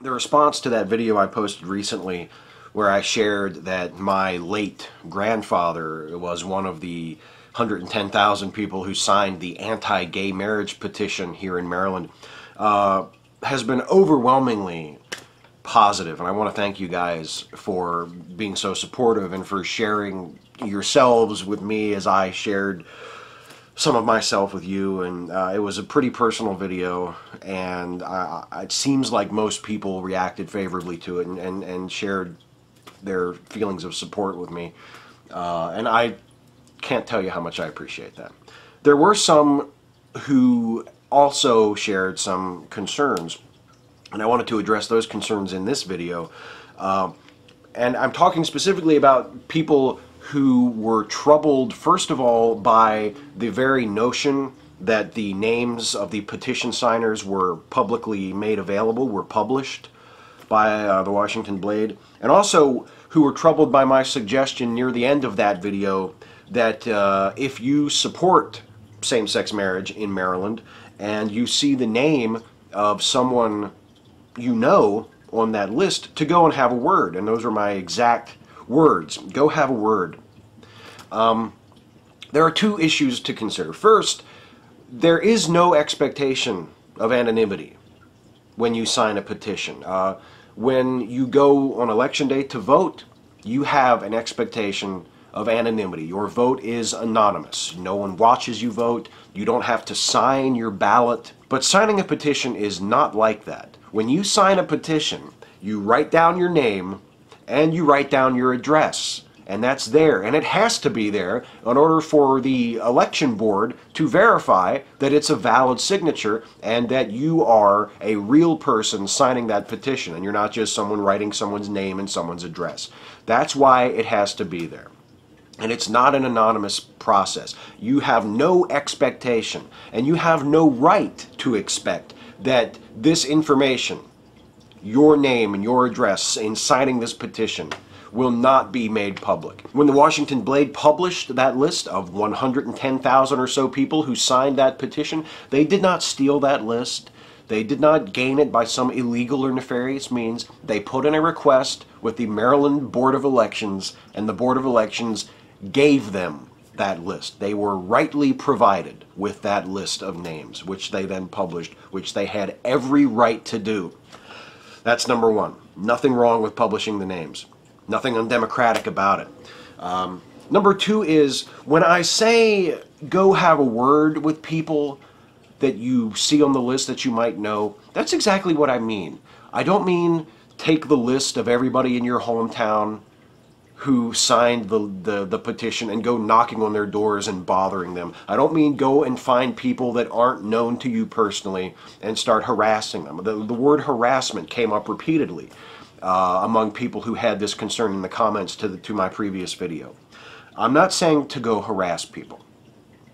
The response to that video I posted recently where I shared that my late grandfather was one of the 110,000 people who signed the anti-gay marriage petition here in Maryland has been overwhelmingly positive, and I want to thank you guys for being so supportive and for sharing yourselves with me as I shared some of myself with you. And it was a pretty personal video, and it seems like most people reacted favorably to it and shared their feelings of support with me, and I can't tell you how much I appreciate that. There were some who also shared some concerns, and I wanted to address those concerns in this video. And I'm talking specifically about people who were troubled, first of all, by the very notion that the names of the petition signers were publicly made available, were published by the Washington Blade, and also who were troubled by my suggestion near the end of that video that if you support same-sex marriage in Maryland and you see the name of someone you know on that list, to go and have a word. And those are my exact words. Go have a word. There are two issues to consider. First, there is no expectation of anonymity when you sign a petition. When you go on election day to vote, you have an expectation of anonymity. Your vote is anonymous. No one watches you vote. You don't have to sign your ballot. But signing a petition is not like that. When you sign a petition, you write down your name and you write down your address. And that's there. And it has to be there in order for the election board to verify that it's a valid signature and that you are a real person signing that petition and you're not just someone writing someone's name and someone's address. That's why it has to be there. And it's not an anonymous process. You have no expectation and you have no right to expect that this information, your name and your address in signing this petition, will not be made public. When the Washington Blade published that list of 110,000 or so people who signed that petition, they did not steal that list. They did not gain it by some illegal or nefarious means. They put in a request with the Maryland Board of Elections, and the Board of Elections gave them that list. They were rightly provided with that list of names, which they then published, which they had every right to do. That's number one. Nothing wrong with publishing the names. Nothing undemocratic about it. Number two is, when I say go have a word with people that you see on the list that you might know, that's exactly what I mean. I don't mean take the list of everybody in your hometown who signed the petition and go knocking on their doors and bothering them. I don't mean go and find people that aren't known to you personally and start harassing them. The word harassment came up repeatedly among people who had this concern in the comments to my previous video. I'm not saying to go harass people.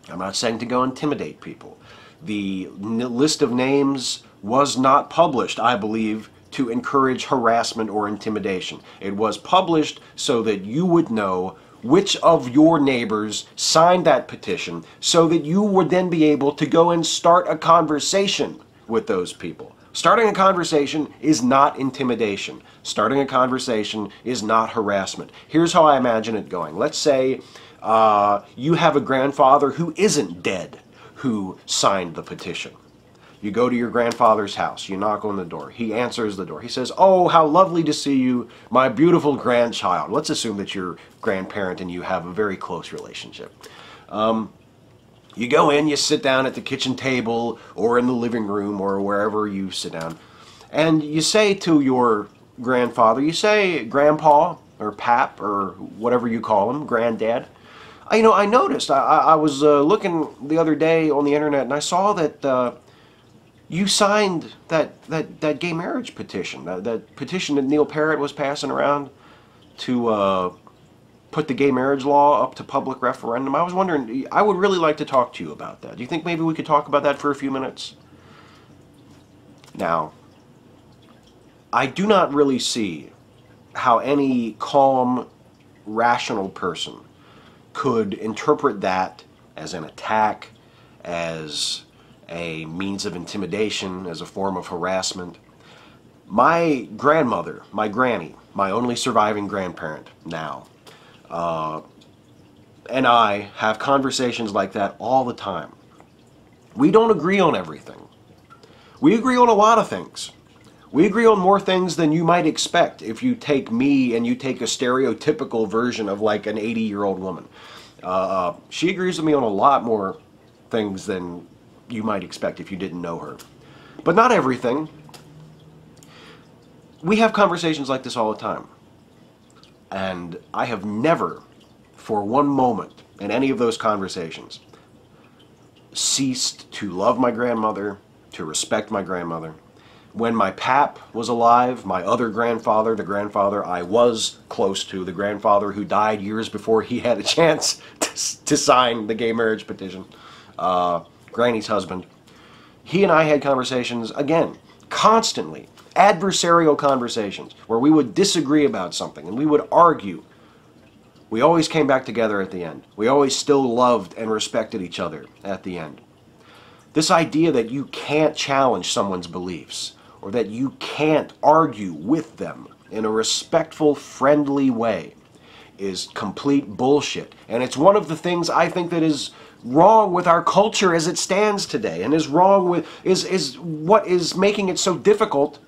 I'm not saying to go intimidate people. The list of names was not published, I believe, to encourage harassment or intimidation. It was published so that you would know which of your neighbors signed that petition, so that you would then be able to go and start a conversation with those people. Starting a conversation is not intimidation. Starting a conversation is not harassment. Here's how I imagine it going. Let's say you have a grandfather who isn't dead who signed the petition. You go to your grandfather's house, you knock on the door, he answers the door, he says, "Oh, how lovely to see you, my beautiful grandchild." Let's assume that your grandparent and you have a very close relationship. You go in, you sit down at the kitchen table or in the living room or wherever you sit down, and you say to your grandfather, you say, "Grandpa," or "Pap," or whatever you call him, "Granddad. I noticed, I was looking the other day on the internet and I saw that you signed that gay marriage petition, that petition that Neil Parrott was passing around to put the gay marriage law up to public referendum. I was wondering, I would really like to talk to you about that. Do you think maybe we could talk about that for a few minutes?" Now, I do not really see how any calm, rational person could interpret that as an attack, as a means of intimidation, as a form of harassment. My grandmother, my granny, my only surviving grandparent now, and I have conversations like that all the time. We don't agree on everything. We agree on a lot of things. We agree on more things than you might expect if you take me and you take a stereotypical version of like an 80-year-old woman. She agrees with me on a lot more things than you might expect if you didn't know her. But not everything. We have conversations like this all the time. And I have never, for one moment in any of those conversations, ceased to love my grandmother, to respect my grandmother. When my pap was alive, my other grandfather, the grandfather I was close to, the grandfather who died years before he had a chance to sign the gay marriage petition, Granny's husband, he and I had conversations, again, constantly, adversarial conversations, where we would disagree about something and we would argue. We always came back together at the end. We always still loved and respected each other at the end. This idea that you can't challenge someone's beliefs, or that you can't argue with them in a respectful, friendly way, is complete bullshit. And it's one of the things I think that is wrong with our culture as it stands today, and is wrong with, is what is making it so difficult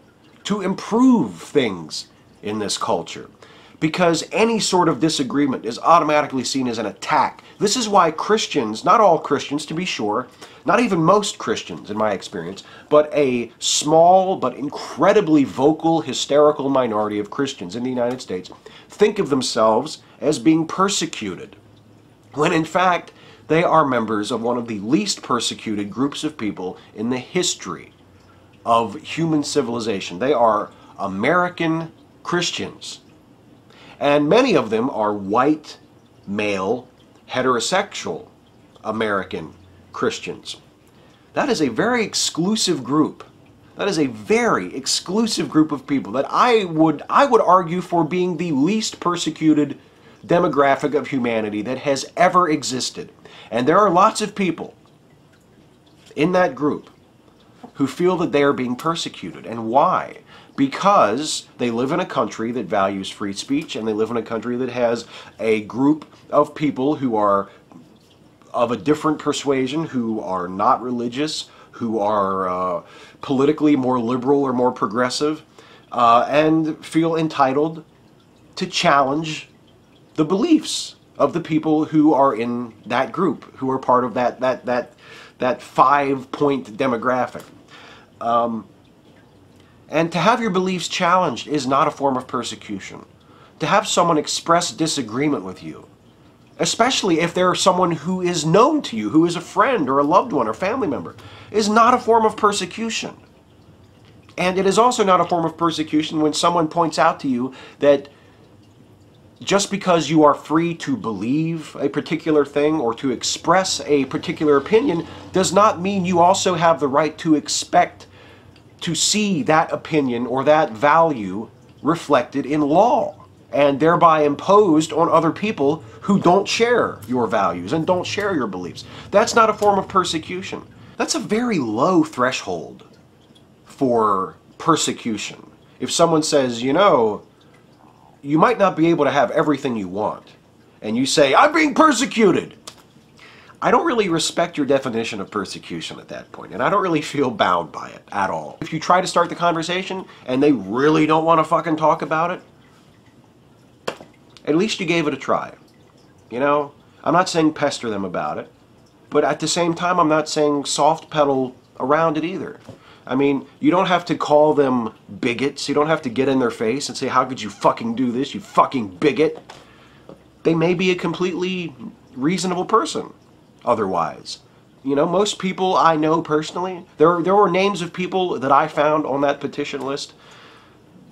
to improve things in this culture. Because any sort of disagreement is automatically seen as an attack. This is why Christians, not all Christians to be sure, not even most Christians in my experience, but a small but incredibly vocal, hysterical minority of Christians in the United States think of themselves as being persecuted, when in fact they are members of one of the least persecuted groups of people in the history of human civilization. They are American Christians. And many of them are white, male, heterosexual American Christians. That is a very exclusive group. That is a very exclusive group of people that I would argue for being the least persecuted demographic of humanity that has ever existed. And there are lots of people in that group who feel that they are being persecuted. And why? Because they live in a country that values free speech, and they live in a country that has a group of people who are of a different persuasion, who are not religious, who are politically more liberal or more progressive, and feel entitled to challenge the beliefs of the people who are in that group, who are part of that 5-point demographic. And to have your beliefs challenged is not a form of persecution. To have someone express disagreement with you, especially if they're someone who is known to you, who is a friend or a loved one or family member, is not a form of persecution. And it is also not a form of persecution when someone points out to you that just because you are free to believe a particular thing or to express a particular opinion does not mean you also have the right to expect to see that opinion or that value reflected in law, and thereby imposed on other people who don't share your values and don't share your beliefs. That's not a form of persecution. That's a very low threshold for persecution. If someone says, you know, you might not be able to have everything you want, and you say, I'm being persecuted, I don't really respect your definition of persecution at that point, and I don't really feel bound by it at all. If you try to start the conversation and they really don't want to fucking talk about it, at least you gave it a try. You know, I'm not saying pester them about it, but at the same time I'm not saying soft pedal around it either. I mean, you don't have to call them bigots, you don't have to get in their face and say, how could you fucking do this, you fucking bigot. They may be a completely reasonable person otherwise. You know, most people I know personally, there were names of people that I found on that petition list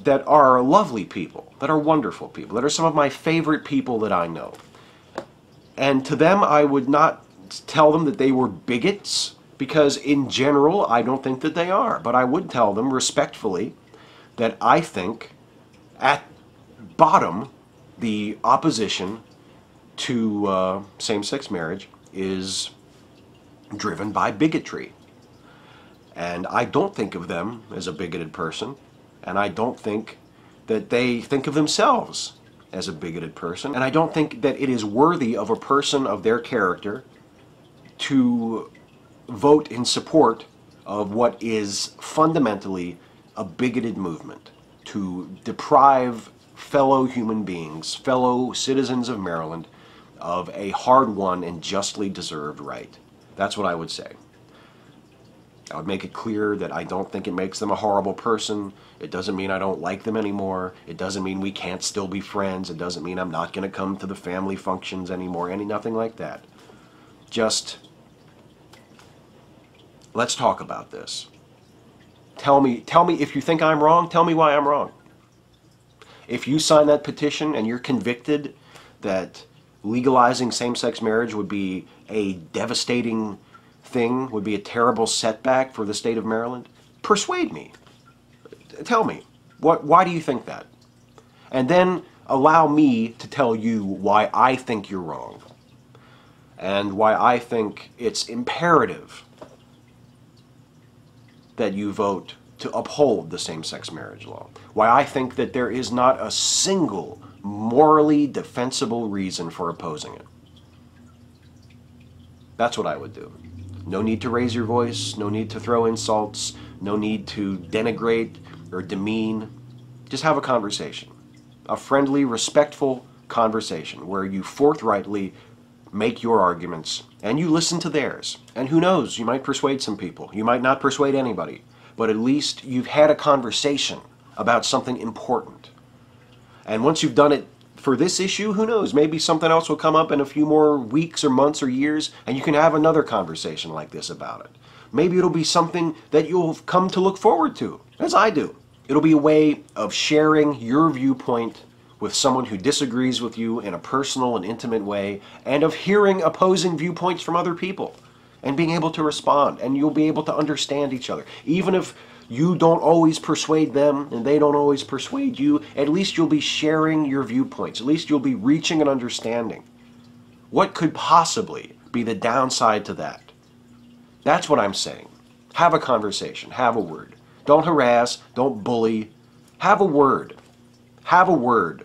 that are lovely people, that are wonderful people, that are some of my favorite people that I know. And to them, I would not tell them that they were bigots, because in general, I don't think that they are. But I would tell them respectfully that I think, at bottom, the opposition to same-sex marriage is driven by bigotry. And I don't think of them as a bigoted person. And I don't think that they think of themselves as a bigoted person. And I don't think that it is worthy of a person of their character to vote in support of what is fundamentally a bigoted movement to deprive fellow human beings, fellow citizens of Maryland, of a hard-won and justly deserved right. That's what I would say. I would make it clear that I don't think it makes them a horrible person. It doesn't mean I don't like them anymore. It doesn't mean we can't still be friends. It doesn't mean I'm not going to come to the family functions anymore. Nothing like that. Just, let's talk about this. Tell me if you think I'm wrong, tell me why I'm wrong. If you sign that petition and you're convicted that legalizing same-sex marriage would be a devastating thing, would be a terrible setback for the state of Maryland, persuade me. Tell me, why do you think that? And then allow me to tell you why I think you're wrong, and why I think it's imperative that you vote to uphold the same-sex marriage law. Why I think that there is not a single morally defensible reason for opposing it. That's what I would do. No need to raise your voice, no need to throw insults, no need to denigrate or demean. Just have a conversation. A friendly, respectful conversation where you forthrightly make your arguments and you listen to theirs. And who knows, you might persuade some people. You might not persuade anybody. But at least you've had a conversation about something important. And once you've done it for this issue, who knows, maybe something else will come up in a few more weeks or months or years, and you can have another conversation like this about it. Maybe it'll be something that you'll come to look forward to, as I do. It'll be a way of sharing your viewpoint with someone who disagrees with you in a personal and intimate way, and of hearing opposing viewpoints from other people and being able to respond, and you'll be able to understand each other. Even if you don't always persuade them and they don't always persuade you, at least you'll be sharing your viewpoints. At least you'll be reaching an understanding. What could possibly be the downside to that? That's what I'm saying. Have a conversation. Have a word. Don't harass. Don't bully. Have a word. Have a word.